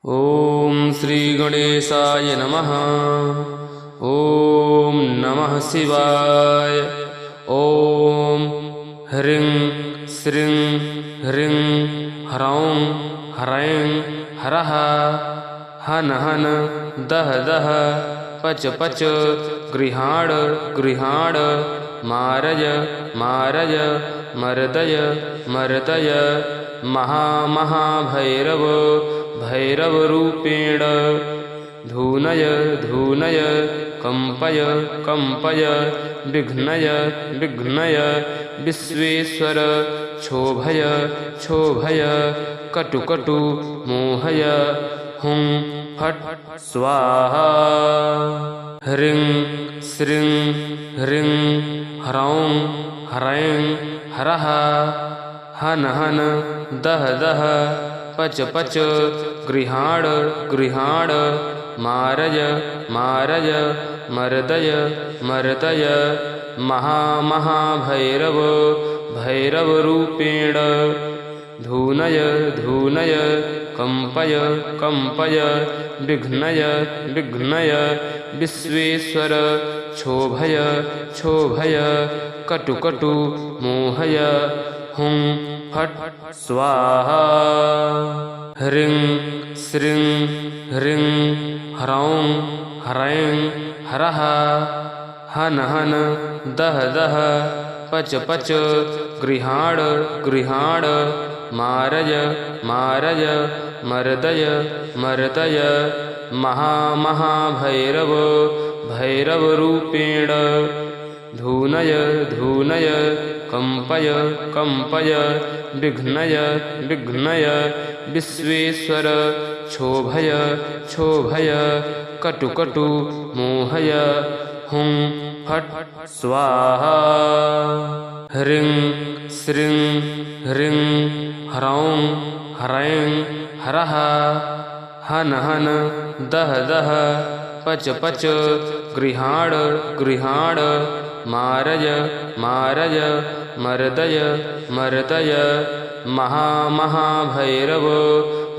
ॐ श्रीगणेशाय नमः। ॐ नमः शिवाय। ॐ ह्रीं श्रीं ह्रीं ह्रौं ह्रैं ह्रः हन हन दह दह पच पच गृहाण गृहाण मारय मारय मर्दय मर्दय महामहाभैरव भैरवरूपेण धूनय धूनय कंपय कंपय विघ्नय विघ्नय विश्वेश्वर क्षोभय क्षोभय कटु कटु मोहय हुं फट् स्वाहा। ह्रीं श्रीं ह्रीं ह्रौं ह्रैं ह्रः हन हन दह दह पच पच गृहाण गृहाण मारय मारय मर्दय मर्दय महामहाभैरव भैरवरूपेण धूनय धूनय कंपय कंपय विघ्नय विघ्नय विश्वेश्वर क्षोभय क्षोभय कटु कटु मोहय हुं फट् स्वाहा। ह्रीं श्रीं ह्रीं ह्रौं ह्रैं ह्रः हन हन दह दह पच पच गृहाण गृहाण मारय मारय मर्दय मर्दय महामहाभैरव भैरवरूपेण धूनय धूनय कंपय कंपय विघ्नय विघ्नय विश्वेश्वर क्षोभय क्षोभय कटु कटु मोहय हुं फट् स्वाहा। ह्रीं श्रीं ह्रीं ह्रौं ह्रैं ह्रः हन हन दह दह पच पच गृहाण गृहाण मारय मारय मर्दय मर्दय महामहाभैरव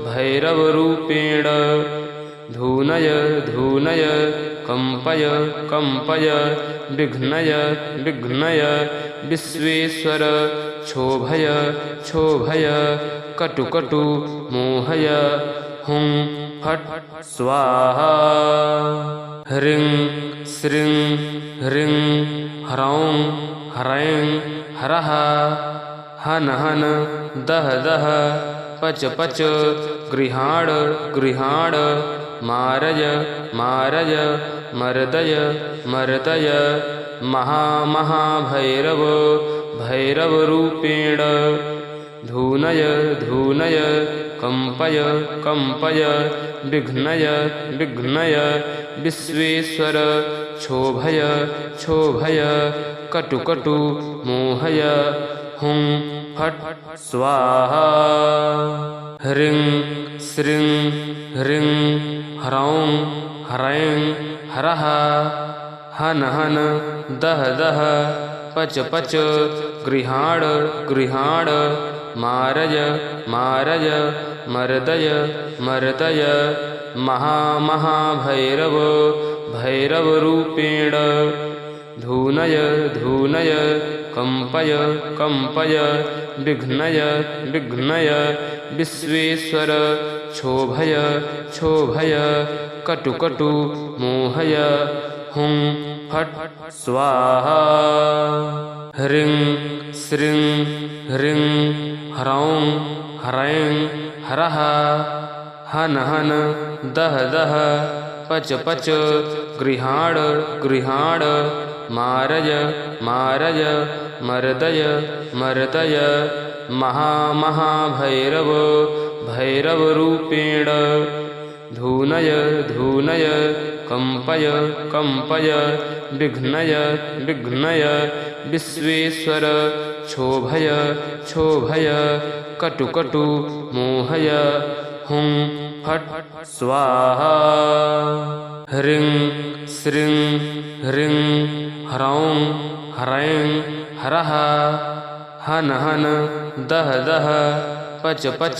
भैरवरूपेण धूनय धूनय कंपय कंपय विघ्नय विघ्नय विश्वेश्वर क्षोभय क्षोभय कटु कटु मोहय हुं फट् स्वाहा। ह्रीं श्रीं ह्रीं ह्रौं ह्रैं ह्रः हन हन दह दह पच पच गृहाण गृहाण मारय मारय मर्दय मर्दय महामहाभैरव भैरवरूपेण धूनय धूनय कंपय कंपय विघ्नय विघ्नय विश्वेश्वर क्षोभय क्षोभय कटु कटु मोहय हुं फट् स्वाहा। ह्रीं श्रीं ह्रीं ह्रौं ह्रैं ह्रः हन हन दह दह पच पच गृहाण गृहाण मारय मारय मर्दय मर्दय महामहाभैरव भैरवरूपेण धूनय धूनय कंपय कंपय विघ्नय विघ्नय विश्वेश्वर क्षोभय क्षोभय कटु कटु मोहय हुं फट् स्वाहा। ह्रीं श्रीं ह्रीं ह्रौं ह्रैं ह्रः हन हन दह दह पच पच गृहाण गृहाण मारय मारय मर्दय मर्दय महामहाभैरव भैरवरूपेण धूनय धूनय कंपय कंपय विघ्नय विघ्नय विश्वेश्वर क्षोभय क्षोभय कटु कटु मोहय हुं फट् स्वाहा। ह्रीं श्रीं ह्रीं ह्रौं ह्रैं ह्रः हन हन दह दह पच पच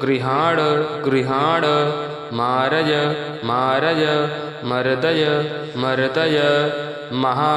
गृहाण गृहाण मारय मारय मर्दय मर्दय महा